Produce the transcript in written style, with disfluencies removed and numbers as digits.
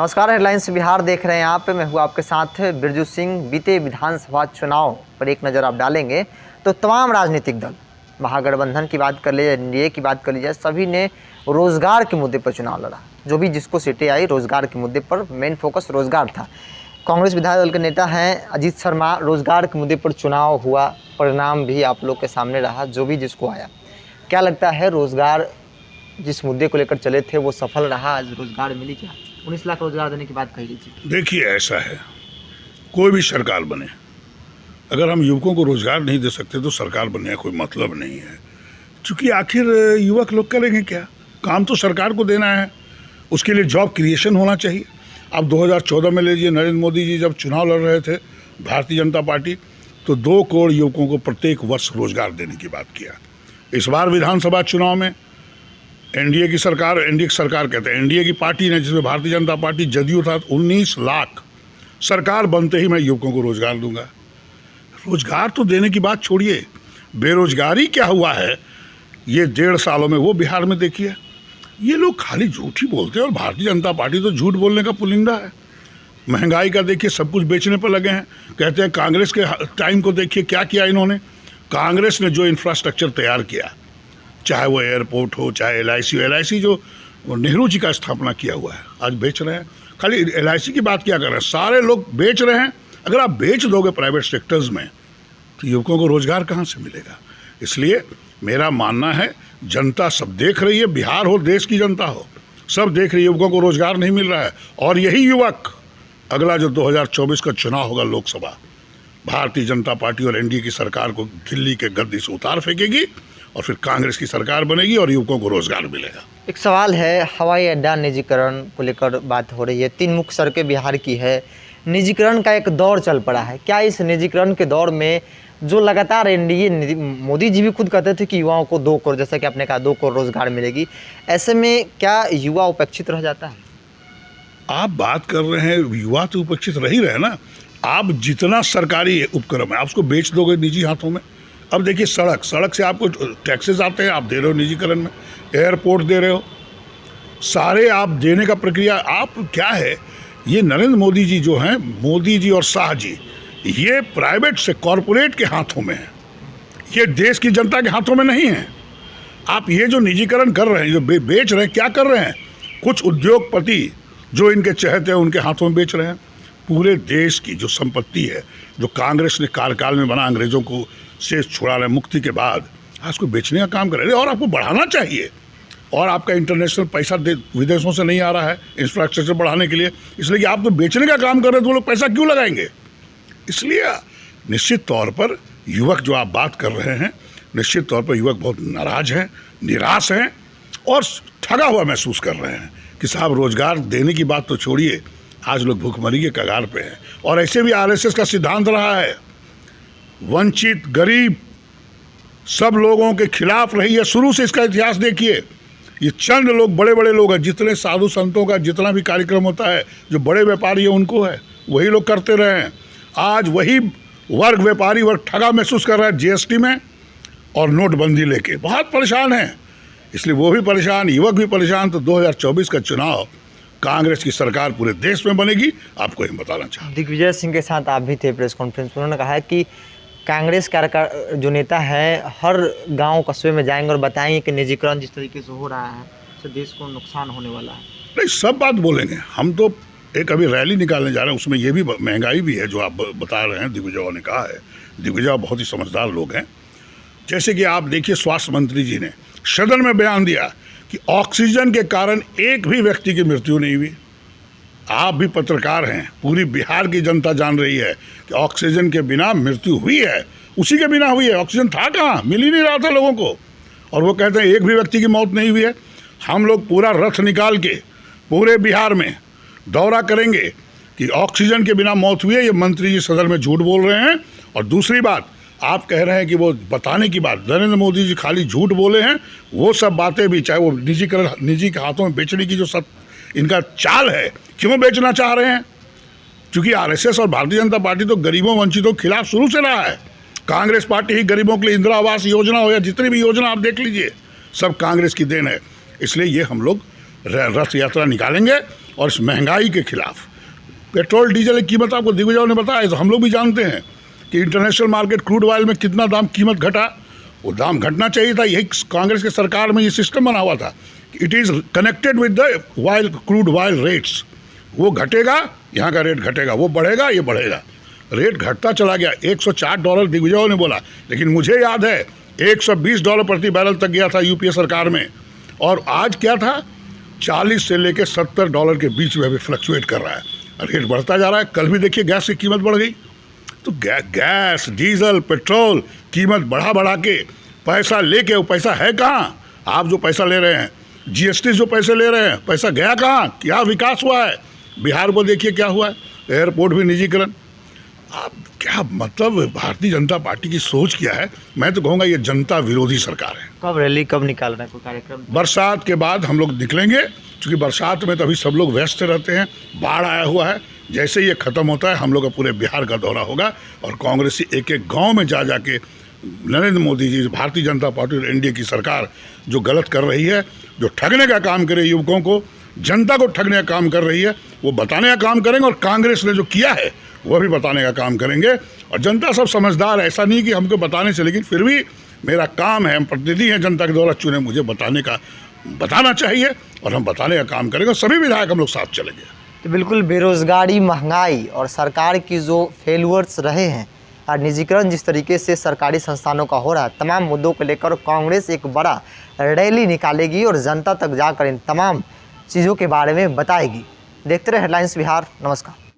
नमस्कार, हेडलाइंस बिहार देख रहे हैं आप। मैं हूँ आपके साथ बिरजू सिंह। बीते विधानसभा चुनाव पर एक नज़र आप डालेंगे तो तमाम राजनीतिक दल, महागठबंधन की बात कर लीजिए, एनडीए की बात कर लीजिए, सभी ने रोजगार के मुद्दे पर चुनाव लड़ा। जो भी जिसको सीटें आई, रोजगार के मुद्दे पर मेन फोकस रोजगार था। कांग्रेस विधायक दल के नेता हैं अजीत शर्मा, रोजगार के मुद्दे पर चुनाव हुआ, परिणाम भी आप लोग के सामने रहा। जो भी जिसको आया, क्या लगता है रोजगार जिस मुद्दे को लेकर चले थे वो सफल रहा? आज रोजगार मिली क्या? 19 लाख रोजगार देने की बात कही गई थी। देखिए, ऐसा है, कोई भी सरकार बने, अगर हम युवकों को रोजगार नहीं दे सकते तो सरकार बनने का कोई मतलब नहीं है। क्योंकि आखिर युवक लोग करेंगे क्या? काम तो सरकार को देना है, उसके लिए जॉब क्रिएशन होना चाहिए। अब 2014 में ले लीजिए, नरेंद्र मोदी जी जब चुनाव लड़ रहे थे, भारतीय जनता पार्टी, तो 2 करोड़ युवकों को प्रत्येक वर्ष रोजगार देने की बात किया। इस बार विधानसभा चुनाव में एनडीए की सरकार कहते हैं, एनडीए की पार्टी ने, जिसमें भारतीय जनता पार्टी जदयू था, 19 लाख सरकार बनते ही मैं युवकों को रोजगार दूंगा। रोजगार तो देने की बात छोड़िए, बेरोजगारी क्या हुआ है ये 1.5 सालों में वो बिहार में देखिए। ये लोग खाली झूठ ही बोलते हैं और भारतीय जनता पार्टी तो झूठ बोलने का पुलिंदा है। महंगाई का देखिए, सब कुछ बेचने पर लगे हैं। कहते हैं कांग्रेस के टाइम को देखिए, क्या किया इन्होंने। कांग्रेस ने जो इंफ्रास्ट्रक्चर तैयार किया, चाहे वो एयरपोर्ट हो, चाहे LIC हो, LIC जो नेहरू जी का स्थापना किया हुआ है, आज बेच रहे हैं। खाली LIC की बात क्या कर रहे हैं, सारे लोग बेच रहे हैं। अगर आप बेच दोगे प्राइवेट सेक्टर्स में तो युवकों को रोजगार कहाँ से मिलेगा? इसलिए मेरा मानना है, जनता सब देख रही है, बिहार हो, देश की जनता हो, सब देख रही है, युवकों को रोजगार नहीं मिल रहा है। और यही युवक अगला जो 2024 का चुनाव होगा लोकसभा, भारतीय जनता पार्टी और एनडीए की सरकार को दिल्ली के गद्दी से उतार फेंकेगी और फिर कांग्रेस की सरकार बनेगी और युवकों को रोजगार मिलेगा। एक सवाल है, हवाई अड्डा निजीकरण को लेकर बात हो रही है। 3 मुख्य सड़कें बिहार की है, निजीकरण का एक दौर चल पड़ा है। क्या इस निजीकरण के दौर में जो लगातार एनडीए, मोदी जी भी खुद कहते थे कि युवाओं को 2 करोड़, जैसा कि आपने कहा 2 करोड़ रोजगार मिलेगी, ऐसे में क्या युवा उपेक्षित रह जाता है? आप बात कर रहे हैं, युवा तो उपेक्षित रह ही रहे ना। आप जितना सरकारी उपक्रम है आप उसको बेच दोगे निजी हाथों में। अब देखिए, सड़क से आपको टैक्सेस आते हैं, आप दे रहे हो निजीकरण में। एयरपोर्ट दे रहे हो, सारे आप देने का प्रक्रिया। आप क्या है, ये नरेंद्र मोदी जी जो हैं, मोदी जी और शाह जी, ये प्राइवेट से कॉरपोरेट के हाथों में है, ये देश की जनता के हाथों में नहीं है। आप ये जो निजीकरण कर रहे हैं, जो बेच रहे हैं, क्या कर रहे हैं? कुछ उद्योगपति जो इनके चहेते हैं उनके हाथों में बेच रहे हैं। पूरे देश की जो संपत्ति है, जो कांग्रेस ने कार्यकाल में बना, अंग्रेजों को से छुड़ाने मुक्ति के बाद, आज को बेचने का काम कर रहे हैं। और आपको बढ़ाना चाहिए, और आपका इंटरनेशनल पैसा विदेशों से नहीं आ रहा है इंफ्रास्ट्रक्चर बढ़ाने के लिए, इसलिए कि आप तो बेचने का काम कर रहे हैं, तो वो लोग पैसा क्यों लगाएंगे? इसलिए निश्चित तौर पर युवक जो आप बात कर रहे हैं, निश्चित तौर पर युवक बहुत नाराज हैं, निराश हैं और ठगा हुआ महसूस कर रहे हैं कि साहब रोजगार देने की बात तो छोड़िए, आज लोग भूखमरी के कगार पे हैं। और ऐसे भी RSS का सिद्धांत रहा है, वंचित, गरीब, सब लोगों के खिलाफ रही है। शुरू से इसका इतिहास देखिए, ये चंद लोग, बड़े बड़े लोग हैं, जितने साधु संतों का जितना भी कार्यक्रम होता है, जो बड़े व्यापारी है उनको है, वही लोग करते रहे हैं। आज वही वर्ग, व्यापारी वर्ग ठगा महसूस कर रहा है GST में और नोटबंदी लेके, बहुत परेशान है। इसलिए वो भी परेशान, युवक भी परेशान। तो 2024 का चुनाव कांग्रेस की सरकार पूरे देश में बनेगी, आपको ये बताना चाहूँ। दिग्विजय सिंह के साथ आप भी थे प्रेस कॉन्फ्रेंस में, उन्होंने कहा है कि कांग्रेस कार्यकर्ता जो नेता है हर गांव कस्बे में जाएंगे और बताएंगे कि निजीकरण जिस तरीके से हो रहा है उससे देश को नुकसान होने वाला है। नहीं, सब बात बोलेंगे। हम तो एक अभी रैली निकालने जा रहे हैं, उसमें ये भी महंगाई भी है जो आप बता रहे हैं। दिग्विजय ने कहा है, दिग्विजय बहुत ही समझदार लोग हैं। जैसे कि आप देखिए, स्वास्थ्य मंत्री जी ने सदन में बयान दिया कि ऑक्सीजन के कारण एक भी व्यक्ति की मृत्यु नहीं हुई। आप भी पत्रकार हैं, पूरी बिहार की जनता जान रही है कि ऑक्सीजन के बिना मृत्यु हुई है, उसी के बिना हुई है। ऑक्सीजन था कहाँ? मिल ही नहीं रहा था लोगों को, और वो कहते हैं एक भी व्यक्ति की मौत नहीं हुई है। हम लोग पूरा रथ निकाल के पूरे बिहार में दौरा करेंगे कि ऑक्सीजन के बिना मौत हुई है। ये मंत्री जी सदन में झूठ बोल रहे हैं। और दूसरी बात, आप कह रहे हैं कि वो बताने की बात, नरेंद्र मोदी जी खाली झूठ बोले हैं। वो सब बातें भी, चाहे वो निजी के हाथों में बेचने की जो सब इनका चाल है, क्यों बेचना चाह रहे हैं? क्योंकि RSS और भारतीय जनता पार्टी तो गरीबों वंचितों के खिलाफ शुरू से रहा है। कांग्रेस पार्टी ही गरीबों के लिए इंदिरा आवास योजना हो या जितनी भी योजना आप देख लीजिए, सब कांग्रेस की देन है। इसलिए ये हम लोग रथ यात्रा निकालेंगे और इस महंगाई के खिलाफ। पेट्रोल डीजल की कीमत आपको दिग्विजय ने बताया, तो हम लोग भी जानते हैं कि इंटरनेशनल मार्केट क्रूड ऑयल में कितना दाम कीमत घटा। वो दाम घटना चाहिए था, यही कांग्रेस के सरकार में ये सिस्टम बना हुआ था। It is connected with the oil, crude oil rates. वो घटेगा, यहाँ का रेट घटेगा, वो बढ़ेगा, ये बढ़ेगा। रेट घटता चला गया। $104 दिग्विजय ने बोला, लेकिन मुझे याद है $120 प्रति बैरल तक गया था यूपीए सरकार में। और आज क्या था, 40 से लेकर $70 के बीच में अभी फ्लक्चुएट कर रहा है। रेट बढ़ता जा रहा है। कल भी देखिए गैस की कीमत बढ़ गई। तो गैस, डीजल, पेट्रोल कीमत बढ़ा के पैसा लेके, वो पैसा है कहाँ? आप जो पैसा ले रहे हैं, जीएसटी जो पैसे ले रहे हैं, पैसा गया कहाँ? क्या विकास हुआ है? बिहार को देखिए क्या हुआ है, एयरपोर्ट भी निजीकरण। आप क्या मतलब भारतीय जनता पार्टी की सोच क्या है? मैं तो कहूँगा ये जनता विरोधी सरकार है। कब रैली कब निकाल रहे हैं, कोई कार्यक्रम? बरसात के बाद हम लोग निकलेंगे, क्योंकि बरसात में तो अभी सब लोग व्यस्त रहते हैं, बाढ़ आया हुआ है। जैसे ये ख़त्म होता है हम लोग का पूरे बिहार का दौरा होगा और कांग्रेसी एक एक गांव में जा के नरेंद्र मोदी जी, भारतीय जनता पार्टी और एनडीए की सरकार जो गलत कर रही है, जो ठगने का काम करे युवकों को, जनता को ठगने का काम कर रही है, वो बताने का काम करेंगे। और कांग्रेस ने जो किया है वो भी बताने का काम करेंगे। और जनता सब समझदार है, ऐसा नहीं कि हमको बताने से, लेकिन फिर भी मेरा काम है, हम प्रतिनिधि हैं जनता के द्वारा चुने, मुझे बताना चाहिए और हम बताने का काम करेंगे। सभी विधायक हम लोग साथ चलेंगे। तो बिल्कुल बेरोज़गारी, महंगाई और सरकार की जो फेलुअर्स रहे हैं और निजीकरण जिस तरीके से सरकारी संस्थानों का हो रहा है, तमाम मुद्दों को लेकर कांग्रेस एक बड़ा रैली निकालेगी और जनता तक जाकर इन तमाम चीज़ों के बारे में बताएगी। देखते रहे हेडलाइंस बिहार। नमस्कार।